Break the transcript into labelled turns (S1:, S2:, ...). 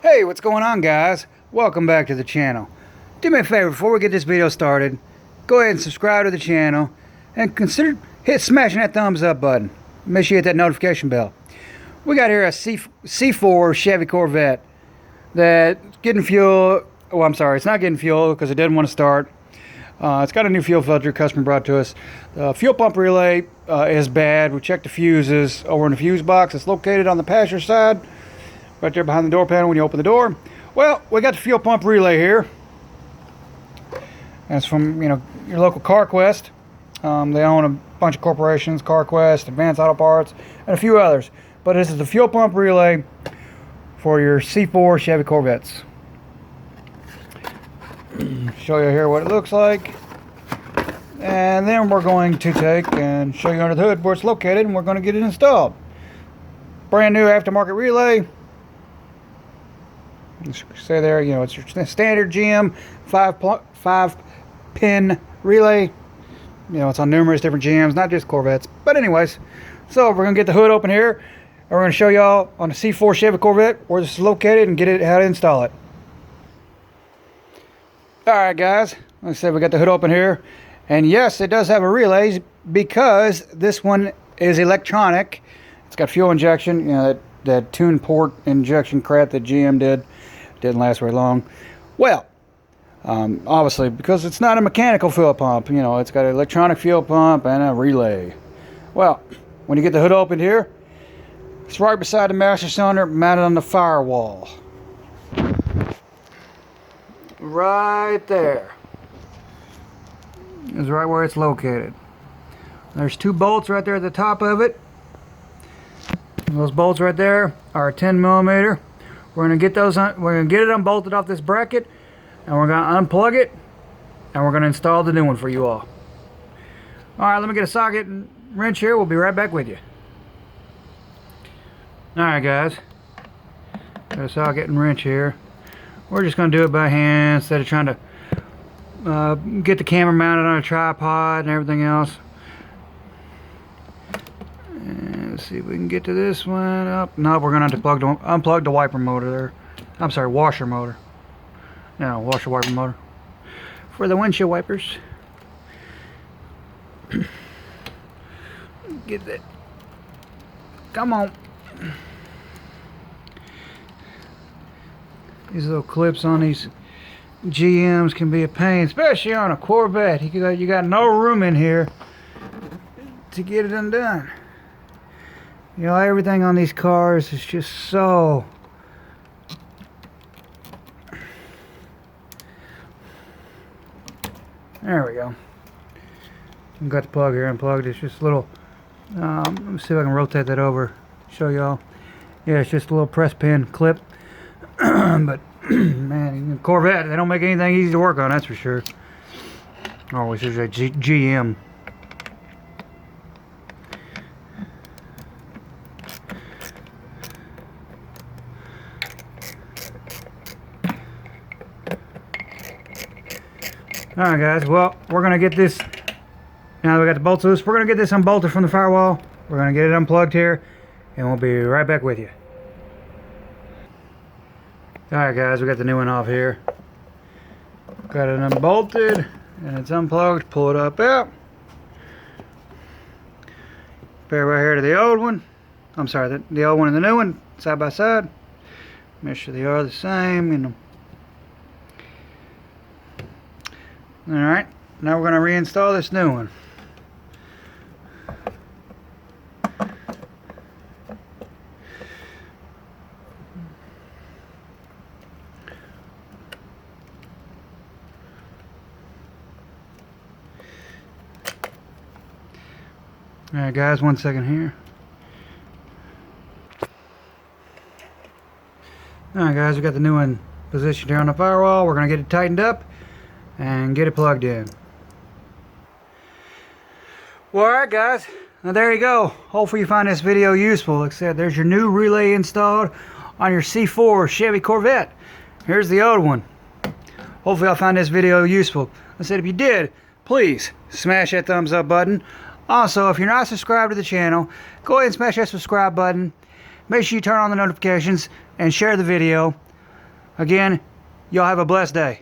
S1: Hey, what's going on, guys? Welcome back to the channel. Do me a favor, before we get this video started, go ahead and subscribe to the channel and consider smashing that thumbs up button. Make sure you hit that notification bell. We got here a C4 Chevy Corvette that's getting fuel. Oh, I'm sorry, it's not getting fuel because it didn't want to start. It's got a new fuel filter customer brought to us. The fuel pump relay is bad. We checked the fuses over in the fuse box. It's located on the passenger side, right there behind the door panel when you open the door. Well, we got the fuel pump relay here. That's from, your local CarQuest. They own a bunch of corporations: CarQuest, Advanced Auto Parts, and a few others. But this is the fuel pump relay for your C4 Chevy Corvettes. Show you here what it looks like, and then we're going to take and show you under the hood where it's located, and we're going to get it installed. Brand new aftermarket relay. Say there, it's your standard GM 5-pin relay. It's on numerous different GMs, not just Corvettes. But anyways, so we're going to get the hood open here, and we're going to show y'all on the C4 Chevy Corvette where this is located and get it how to install it. Alright guys, like I said, we got the hood open here, and yes, it does have a relay because this one is electronic. It's got fuel injection, that tune port injection crap that GM did. Didn't last very long. Well, obviously, because it's not a mechanical fuel pump, it's got an electronic fuel pump and a relay. Well, when you get the hood open here, it's right beside the master cylinder, mounted on the firewall. Right there is right where it's located. There's two bolts right there at the top of it. Those bolts right there are 10 millimeter. We're gonna get those. We're gonna get it unbolted off this bracket, and we're gonna unplug it, and we're gonna install the new one for you all. All right, let me get a socket and wrench here. We'll be right back with you. All right, guys. Got a socket and wrench here. We're just going to do it by hand instead of trying to get the camera mounted on a tripod and everything else. And let's see if we can get to this one up. No, we're going to unplug the wiper motor there. I'm sorry, washer motor. No, washer wiper motor. For the windshield wipers. Get that. Come on. These little clips on these GMs can be a pain, especially on a Corvette. You got no room in here to get it undone. Everything on these cars is just so... There we go. I've got the plug here unplugged. It's just a little... let me see if I can rotate that over, show y'all. Yeah, it's just a little press pin clip. But man, Corvette, they don't make anything easy to work on, that's for sure. Always is a GM. Alright guys, well, we're gonna get this, now that we got the bolts loose, we're gonna get this unbolted from the firewall. We're gonna get it unplugged here, and we'll be right back with you. Alright guys, we got the new one off here. Got it unbolted and it's unplugged. Pull it up out. Compare right here to the old one. I'm sorry, the old one and the new one, side by side. Make sure they are the same, Alright, now we're going to reinstall this new one. Alright guys, 1 second here. Alright guys, we got the new one positioned here on the firewall. We're going to get it tightened up and get it plugged in. Well, alright guys, now there you go. Hopefully you find this video useful. Like I said, there's your new relay installed on your C4 Chevy Corvette. Here's the old one. Hopefully I find this video useful. I said if you did, please smash that thumbs up button. Also, if you're not subscribed to the channel, go ahead and smash that subscribe button. Make sure you turn on the notifications and share the video. Again, y'all have a blessed day.